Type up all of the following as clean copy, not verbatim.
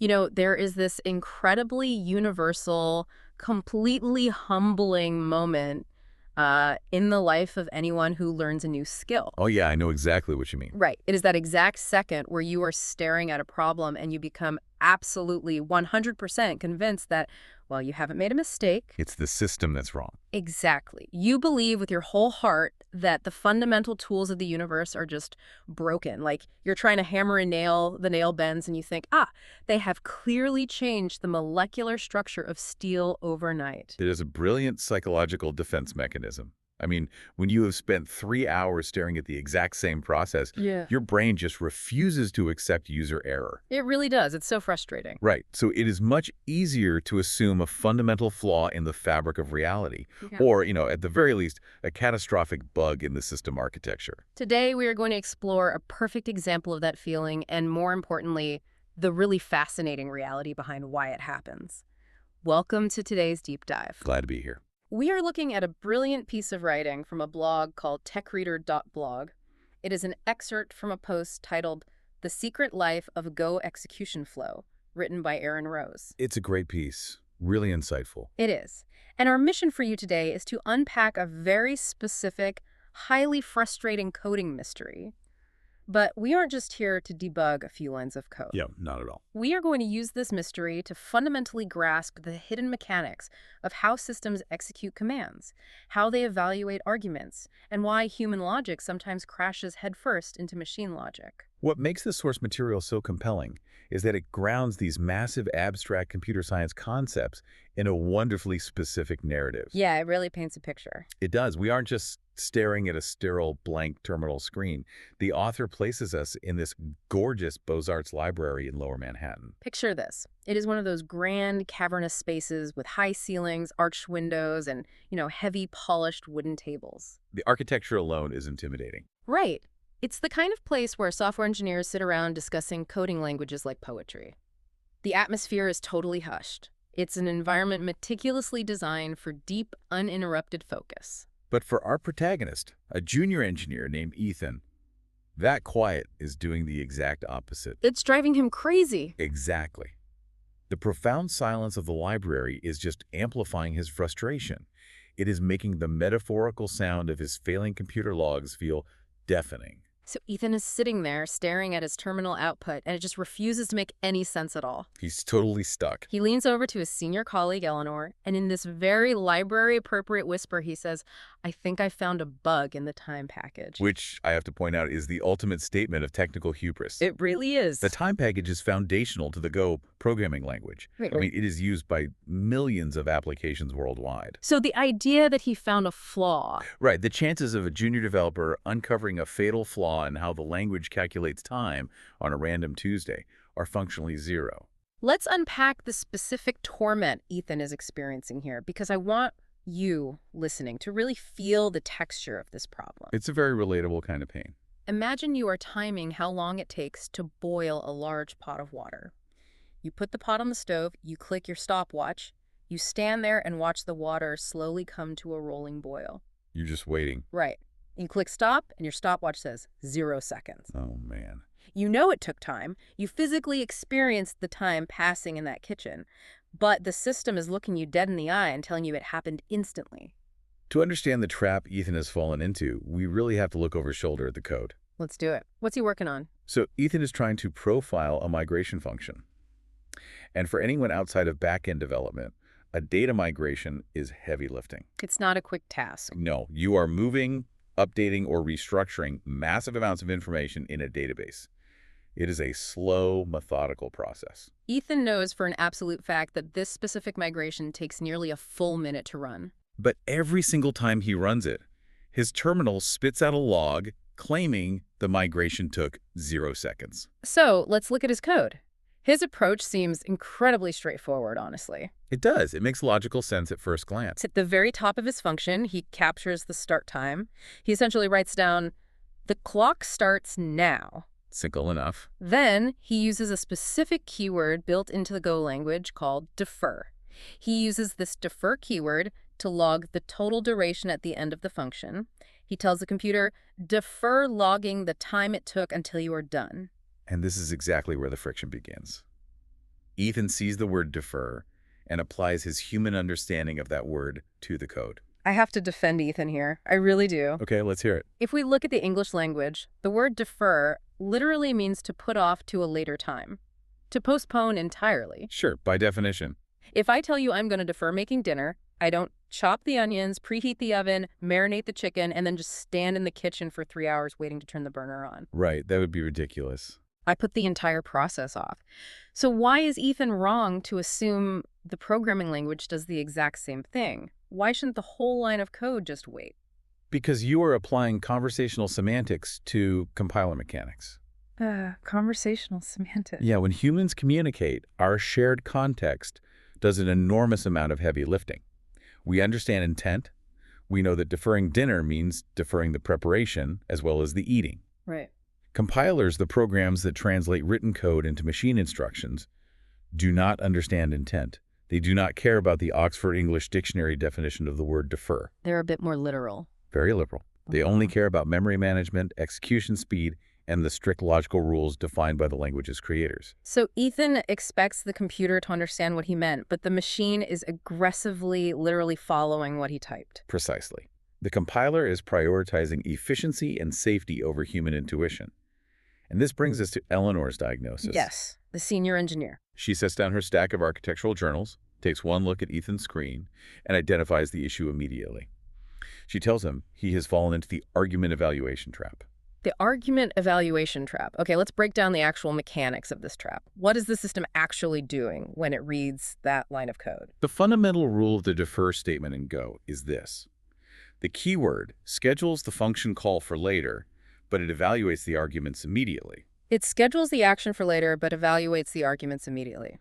There is this incredibly universal, completely humbling moment in the life of anyone who learns a new skill. Oh, yeah, I know exactly what you mean. Right. It is that exact second where you are staring at a problem and you become absolutely 100% convinced that, well, you haven't made a mistake. It's the system that's wrong. Exactly. You believe with your whole heart that the fundamental tools of the universe are just broken. Like you're trying to hammer a nail, the nail bends, and you think, they have clearly changed the molecular structure of steel overnight. It is a brilliant psychological defense mechanism. I mean, when you have spent 3 hours staring at the exact same process, Yeah. your brain just refuses to accept user error. It really does. It's so frustrating. Right. So it is much easier to assume a fundamental flaw in the fabric of reality, Yeah. or, at the very least, a catastrophic bug in the system architecture. Today, we are going to explore a perfect example of that feeling and, more importantly, the really fascinating reality behind why it happens. Welcome to today's deep dive. Glad to be here. We are looking at a brilliant piece of writing from a blog called tech-reader.blog. It is an excerpt from a post titled The Secret Life of Go Execution Flow, written by Aaron Rose. It's a great piece. Really insightful. It is. And our mission for you today is to unpack a very specific, highly frustrating coding mystery. But we aren't just here to debug a few lines of code. Yeah, not at all. We are going to use this mystery to fundamentally grasp the hidden mechanics of how systems execute commands, how they evaluate arguments, and why human logic sometimes crashes headfirst into machine logic. What makes the source material so compelling is that it grounds these massive abstract computer science concepts in a wonderfully specific narrative. Yeah, it really paints a picture. It does. We aren't just staring at a sterile blank terminal screen. The author places us in this gorgeous Beaux-Arts library in Lower Manhattan. Picture this. It is one of those grand, cavernous spaces with high ceilings, arched windows, and, heavy, polished wooden tables. The architecture alone is intimidating. Right. It's the kind of place where software engineers sit around discussing coding languages like poetry. The atmosphere is totally hushed. It's an environment meticulously designed for deep, uninterrupted focus. But for our protagonist, a junior engineer named Ethan, that quiet is doing the exact opposite. It's driving him crazy. Exactly. The profound silence of the library is just amplifying his frustration. It is making the metaphorical sound of his failing computer logs feel deafening. So Ethan is sitting there staring at his terminal output, and it just refuses to make any sense at all. He's totally stuck. He leans over to his senior colleague, Eleanor, and in this very library-appropriate whisper, he says, "I think I found a bug in the time package." Which, I have to point out, is the ultimate statement of technical hubris. It really is. The time package is foundational to the Go programming language. Right. I mean, it is used by millions of applications worldwide. So the idea that he found a flaw. Right. The chances of a junior developer uncovering a fatal flaw in how the language calculates time on a random Tuesday are functionally zero. Let's unpack the specific torment Ethan is experiencing here, because I want you, listening, to really feel the texture of this problem. It's a very relatable kind of pain. Imagine you are timing how long it takes to boil a large pot of water. You put the pot on the stove, you click your stopwatch, you stand there and watch the water slowly come to a rolling boil. You're just waiting. Right. You click stop, and your stopwatch says 0 seconds. Oh, man. You know it took time. You physically experienced the time passing in that kitchen. But the system is looking you dead in the eye and telling you it happened instantly. To understand the trap Ethan has fallen into, we really have to look over his shoulder at the code. Let's do it. What's he working on? So Ethan is trying to profile a migration function. And for anyone outside of back-end development, a data migration is heavy lifting. It's not a quick task. No, you are moving, updating, or restructuring massive amounts of information in a database. It is a slow, methodical process. Ethan knows for an absolute fact that this specific migration takes nearly a full minute to run. But every single time he runs it, his terminal spits out a log claiming the migration took 0 seconds. So let's look at his code. His approach seems incredibly straightforward, honestly. It does. It makes logical sense at first glance. At the very top of his function, he captures the start time. He essentially writes down, "The clock starts now." Simple enough. Then he uses a specific keyword built into the Go language called defer. He uses this defer keyword to log the total duration at the end of the function. He tells the computer, "Defer logging the time it took until you are done." And this is exactly where the friction begins. Ethan sees the word defer and applies his human understanding of that word to the code. I have to defend Ethan here. I really do. Okay, let's hear it. If we look at the English language, the word defer literally means to put off to a later time, to postpone entirely. Sure, by definition. If I tell you I'm going to defer making dinner, I don't chop the onions, preheat the oven, marinate the chicken, and then just stand in the kitchen for 3 hours waiting to turn the burner on. Right, that would be ridiculous. I put the entire process off. So why is Ethan wrong to assume the programming language does the exact same thing? Why shouldn't the whole line of code just wait? Because you are applying conversational semantics to compiler mechanics. Conversational semantics. Yeah, when humans communicate, our shared context does an enormous amount of heavy lifting. We understand intent. We know that deferring dinner means deferring the preparation as well as the eating. Right. Compilers, the programs that translate written code into machine instructions, do not understand intent. They do not care about the Oxford English Dictionary definition of the word defer. They're a bit more literal. Very liberal. They only care about memory management, execution speed, and the strict logical rules defined by the language's creators. So Ethan expects the computer to understand what he meant, but the machine is aggressively, literally following what he typed. Precisely. The compiler is prioritizing efficiency and safety over human intuition. And this brings us to Eleanor's diagnosis. Yes, the senior engineer. She sets down her stack of architectural journals, takes one look at Ethan's screen, and identifies the issue immediately. She tells him he has fallen into the argument evaluation trap. The argument evaluation trap. Okay, let's break down the actual mechanics of this trap. What is the system actually doing when it reads that line of code? The fundamental rule of the defer statement in Go is this. The keyword schedules the function call for later, but it evaluates the arguments immediately. It schedules the action for later, but evaluates the arguments immediately.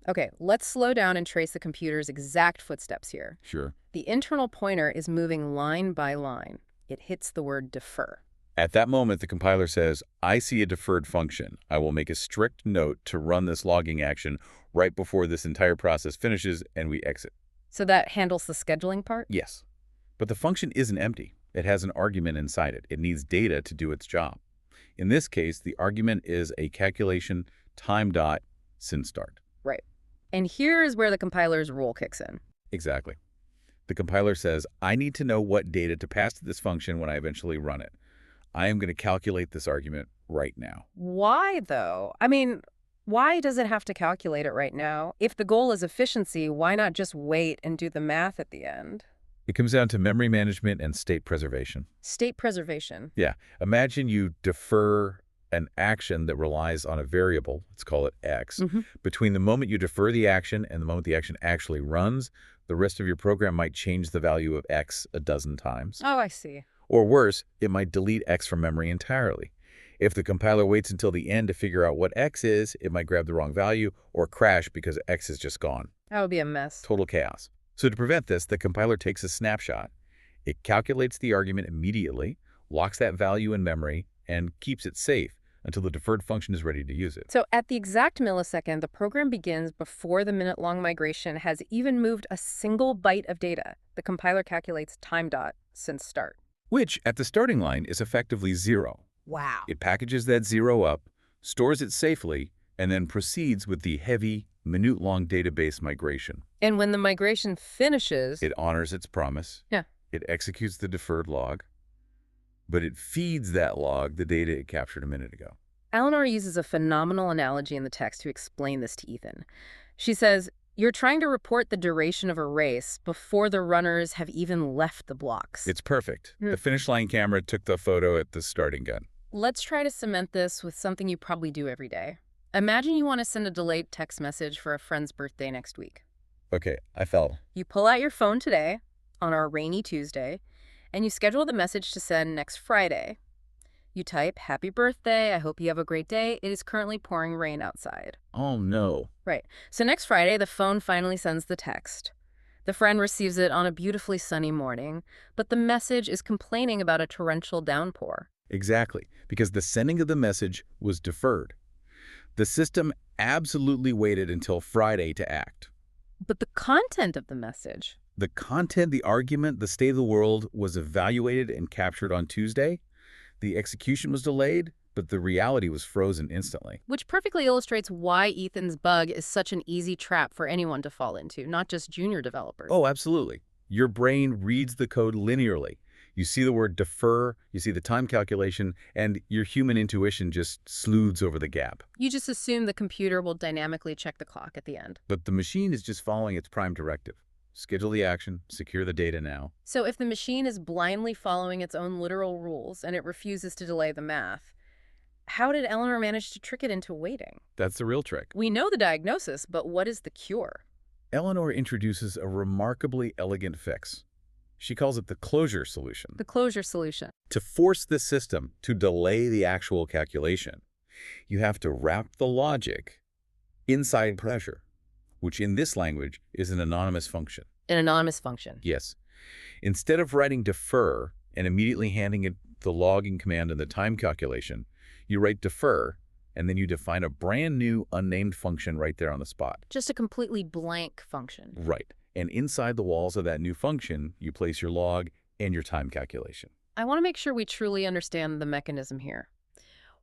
Okay, let's slow down and trace the computer's exact footsteps here. Sure. The internal pointer is moving line by line. It hits the word defer. At that moment, the compiler says, I see a deferred function. I will make a strict note to run this logging action right before this entire process finishes and we exit. So that handles the scheduling part? Yes. But the function isn't empty. It has an argument inside it. It needs data to do its job. In this case, the argument is a calculation time dot since start. Right. And here is where the compiler's rule kicks in. Exactly. The compiler says, I need to know what data to pass to this function when I eventually run it. I am going to calculate this argument right now. Why, though? I mean, why does it have to calculate it right now? If the goal is efficiency, why not just wait and do the math at the end? It comes down to memory management and state preservation. State preservation. Yeah. Imagine you defer an action that relies on a variable, let's call it X. Between the moment you defer the action and the moment the action actually runs, the rest of your program might change the value of X a dozen times. Oh, I see. Or worse, it might delete X from memory entirely. If the compiler waits until the end to figure out what X is, it might grab the wrong value or crash because X is just gone. That would be a mess. Total chaos. So to prevent this, the compiler takes a snapshot. It calculates the argument immediately, locks that value in memory, and keeps it safe until the deferred function is ready to use it. So at the exact millisecond, the program begins before the minute-long migration has even moved a single byte of data. The compiler calculates time dot since start. Which, at the starting line, is effectively 0. Wow. It packages that 0 up, stores it safely, and then proceeds with the heavy, minute-long database migration. And when the migration finishes... It honors its promise. Yeah. It executes the deferred log, but it feeds that log the data it captured a minute ago. Eleanor uses a phenomenal analogy in the text to explain this to Ethan. She says, you're trying to report the duration of a race before the runners have even left the blocks. It's perfect. The finish line camera took the photo at the starting gun. Let's try to cement this with something you probably do every day. Imagine you want to send a delayed text message for a friend's birthday next week. Okay, I fell. You pull out your phone today, on our rainy Tuesday, and you schedule the message to send next Friday. You type, happy birthday, I hope you have a great day. It is currently pouring rain outside. Oh, no. Right. So next Friday, the phone finally sends the text. The friend receives it on a beautifully sunny morning, but the message is complaining about a torrential downpour. Exactly, because the sending of the message was deferred. The system absolutely waited until Friday to act. But the content of the message... The content, the argument, the state of the world was evaluated and captured on Tuesday. The execution was delayed, but the reality was frozen instantly. Which perfectly illustrates why Ethan's bug is such an easy trap for anyone to fall into, not just junior developers. Oh, absolutely. Your brain reads the code linearly. You see the word defer, you see the time calculation, and your human intuition just sleuths over the gap. You just assume the computer will dynamically check the clock at the end. But the machine is just following its prime directive. Schedule the action, secure the data now. So if the machine is blindly following its own literal rules and it refuses to delay the math, how did Eleanor manage to trick it into waiting? That's the real trick. We know the diagnosis, but what is the cure? Eleanor introduces a remarkably elegant fix. She calls it the closure solution. The closure solution. To force the system to delay the actual calculation, you have to wrap the logic inside pressure, which in this language is an anonymous function. An anonymous function. Yes. Instead of writing defer and immediately handing it the logging command and the time calculation, you write defer, and then you define a brand new unnamed function right there on the spot. Just a completely blank function. Right. And inside the walls of that new function, you place your log and your time calculation. I want to make sure we truly understand the mechanism here.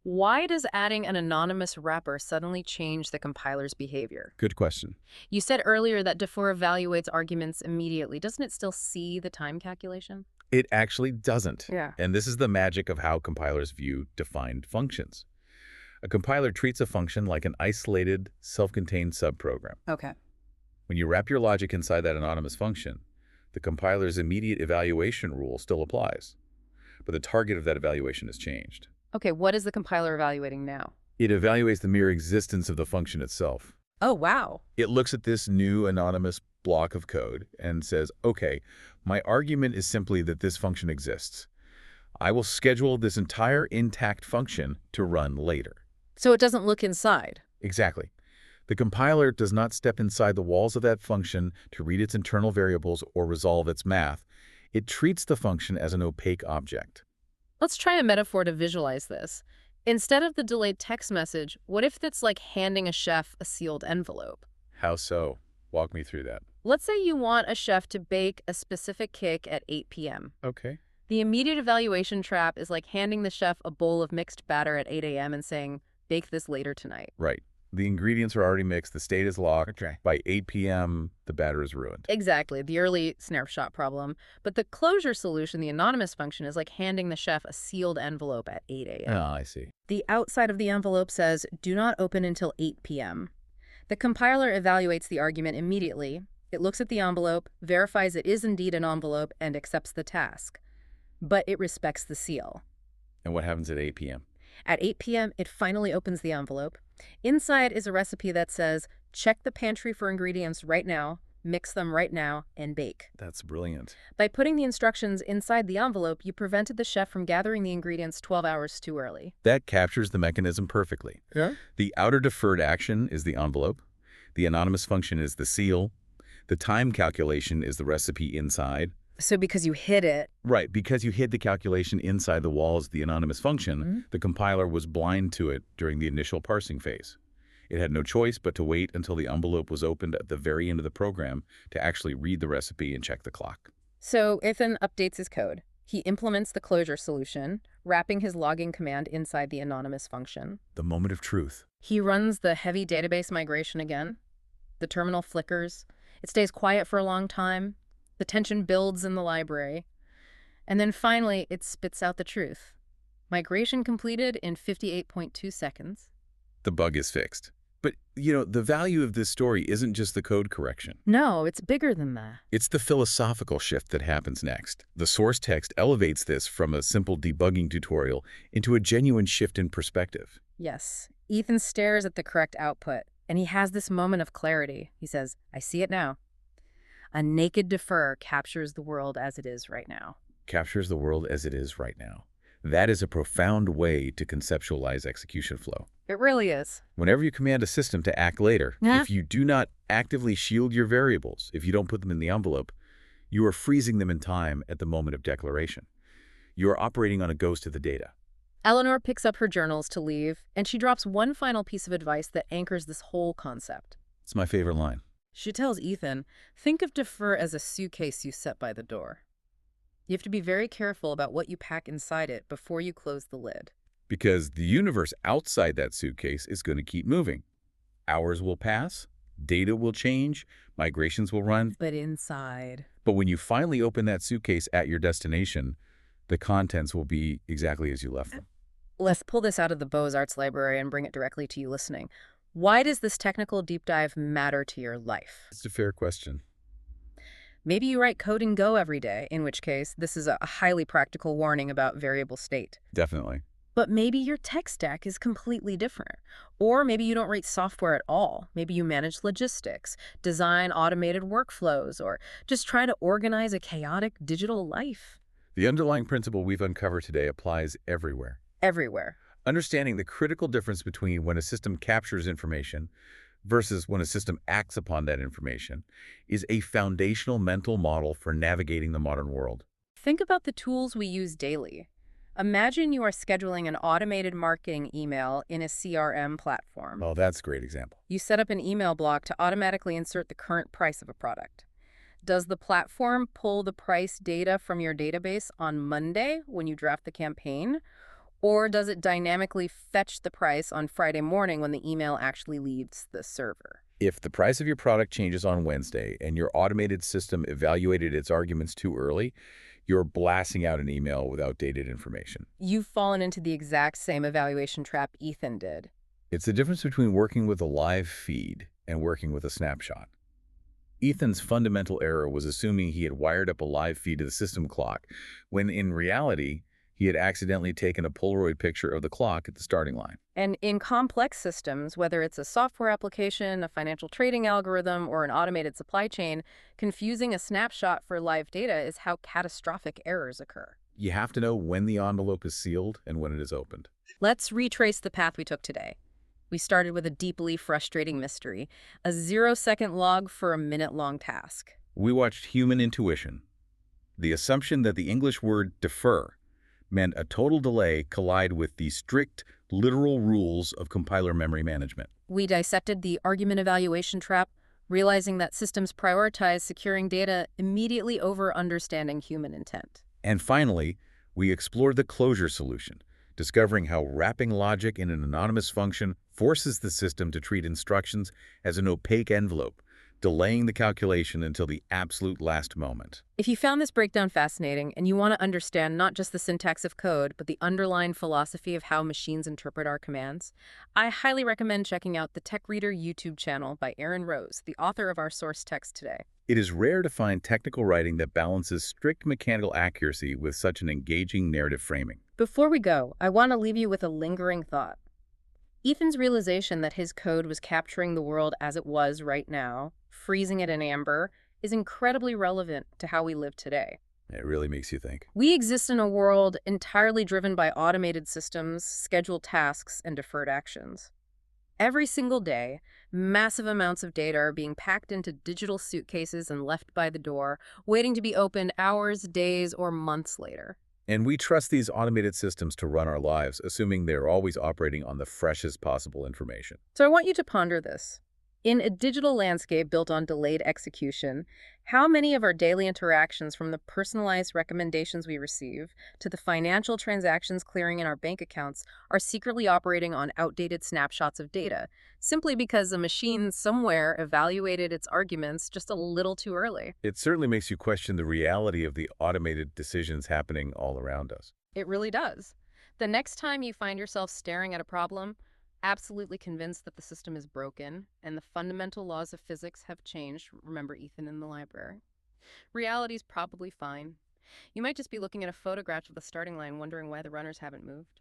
Why does adding an anonymous wrapper suddenly change the compiler's behavior? Good question. You said earlier that defer evaluates arguments immediately. Doesn't it still see the time calculation? It actually doesn't. Yeah. And this is the magic of how compilers view defined functions. A compiler treats a function like an isolated, self-contained subprogram. Okay. When you wrap your logic inside that anonymous function, the compiler's immediate evaluation rule still applies, but the target of that evaluation has changed. Okay, what is the compiler evaluating now? It evaluates the mere existence of the function itself. Oh, wow. It looks at this new anonymous block of code and says, okay, my argument is simply that this function exists. I will schedule this entire intact function to run later. So it doesn't look inside. Exactly. The compiler does not step inside the walls of that function to read its internal variables or resolve its math. It treats the function as an opaque object. Let's try a metaphor to visualize this. Instead of the delayed text message, what if it's like handing a chef a sealed envelope? How so? Walk me through that. Let's say you want a chef to bake a specific cake at 8 p.m. Okay. The immediate evaluation trap is like handing the chef a bowl of mixed batter at 8 a.m. and saying, bake this later tonight. Right. The ingredients are already mixed. The state is locked. Okay. By 8 p.m., the batter is ruined. Exactly, the early snapshot problem. But the closure solution, the anonymous function, is like handing the chef a sealed envelope at 8 a.m. Oh, I see. The outside of the envelope says, do not open until 8 p.m. The compiler evaluates the argument immediately. It looks at the envelope, verifies it is indeed an envelope, and accepts the task. But it respects the seal. And what happens at 8 p.m.? At 8 p.m., it finally opens the envelope. Inside is a recipe that says, check the pantry for ingredients right now, mix them right now, and bake. That's brilliant. By putting the instructions inside the envelope, you prevented the chef from gathering the ingredients 12 hours too early. That captures the mechanism perfectly. Yeah? The outer deferred action is the envelope. The anonymous function is the seal. The time calculation is the recipe inside. So because you hid it. Right, because you hid the calculation inside the walls of the anonymous function, the compiler was blind to it during the initial parsing phase. It had no choice but to wait until the envelope was opened at the very end of the program to actually read the recipe and check the clock. So Ethan updates his code. He implements the closure solution, wrapping his logging command inside the anonymous function. The moment of truth. He runs the heavy database migration again. The terminal flickers. It stays quiet for a long time. The tension builds in the library. And then finally, it spits out the truth. Migration completed in 58.2 seconds. The bug is fixed. But, the value of this story isn't just the code correction. No, it's bigger than that. It's the philosophical shift that happens next. The source text elevates this from a simple debugging tutorial into a genuine shift in perspective. Yes. Ethan stares at the correct output, and he has this moment of clarity. He says, I see it now. A naked defer captures the world as it is right now. Captures the world as it is right now. That is a profound way to conceptualize execution flow. It really is. Whenever you command a system to act later, Yeah. if you do not actively shield your variables, if you don't put them in the envelope, you are freezing them in time at the moment of declaration. You are operating on a ghost of the data. Eleanor picks up her journals to leave, and she drops one final piece of advice that anchors this whole concept. It's my favorite line. She tells Ethan, think of defer as a suitcase you set by the door. You have to be very careful about what you pack inside it before you close the lid. because the universe outside that suitcase is going to keep moving. Hours will pass, data will change, migrations will run. But inside. But when you finally open that suitcase at your destination, the contents will be exactly as you left them. Let's pull this out of the Beaux-Arts library and bring it directly to you listening. Why does this technical deep dive matter to your life? It's a fair question. Maybe you write code in Go every day, in which case this is a highly practical warning about variable state. Definitely. But maybe your tech stack is completely different. Or maybe you don't write software at all. Maybe you manage logistics, design automated workflows, or just try to organize a chaotic digital life. The underlying principle we've uncovered today applies everywhere. Everywhere. Understanding the critical difference between when a system captures information versus when a system acts upon that information is a foundational mental model for navigating the modern world. Think about the tools we use daily. Imagine you are scheduling an automated marketing email in a CRM platform. Oh, that's a great example. You set up an email block to automatically insert the current price of a product. Does the platform pull the price data from your database on Monday when you draft the campaign? Or does it dynamically fetch the price on Friday morning when the email actually leaves the server? If the price of your product changes on Wednesday and your automated system evaluated its arguments too early, you're blasting out an email with outdated information. You've fallen into the exact same evaluation trap Ethan did. It's the difference between working with a live feed and working with a snapshot. Ethan's fundamental error was assuming he had wired up a live feed to the system clock, when in reality, he had accidentally taken a Polaroid picture of the clock at the starting line. And in complex systems, whether it's a software application, a financial trading algorithm, or an automated supply chain, confusing a snapshot for live data is how catastrophic errors occur. You have to know when the envelope is sealed and when it is opened. Let's retrace the path we took today. We started with a deeply frustrating mystery, a 0-second log for a minute-long task. We watched human intuition, the assumption that the English word defer meant a total delay collide with the strict, literal rules of compiler memory management. We dissected the argument evaluation trap, realizing that systems prioritize securing data immediately over understanding human intent. And finally, we explored the closure solution, discovering how wrapping logic in an anonymous function forces the system to treat instructions as an opaque envelope, delaying the calculation until the absolute last moment. If you found this breakdown fascinating and you want to understand not just the syntax of code, but the underlying philosophy of how machines interpret our commands, I highly recommend checking out the Tech Reader YouTube channel by Aaron Rose, the author of our source text today. It is rare to find technical writing that balances strict mechanical accuracy with such an engaging narrative framing. Before we go, I want to leave you with a lingering thought. Ethan's realization that his code was capturing the world as it was right now, freezing it in amber, is incredibly relevant to how we live today. It really makes you think. We exist in a world entirely driven by automated systems, scheduled tasks, and deferred actions. Every single day, massive amounts of data are being packed into digital suitcases and left by the door, waiting to be opened hours, days, or months later. And we trust these automated systems to run our lives, assuming they're always operating on the freshest possible information. So I want you to ponder this. In a digital landscape built on delayed execution, how many of our daily interactions, from the personalized recommendations we receive to the financial transactions clearing in our bank accounts, are secretly operating on outdated snapshots of data, simply because a machine somewhere evaluated its arguments just a little too early? It certainly makes you question the reality of the automated decisions happening all around us. It really does. The next time you find yourself staring at a problem, absolutely convinced that the system is broken and the fundamental laws of physics have changed, remember Ethan in the library, reality's probably fine. You might just be looking at a photograph of the starting line wondering why the runners haven't moved.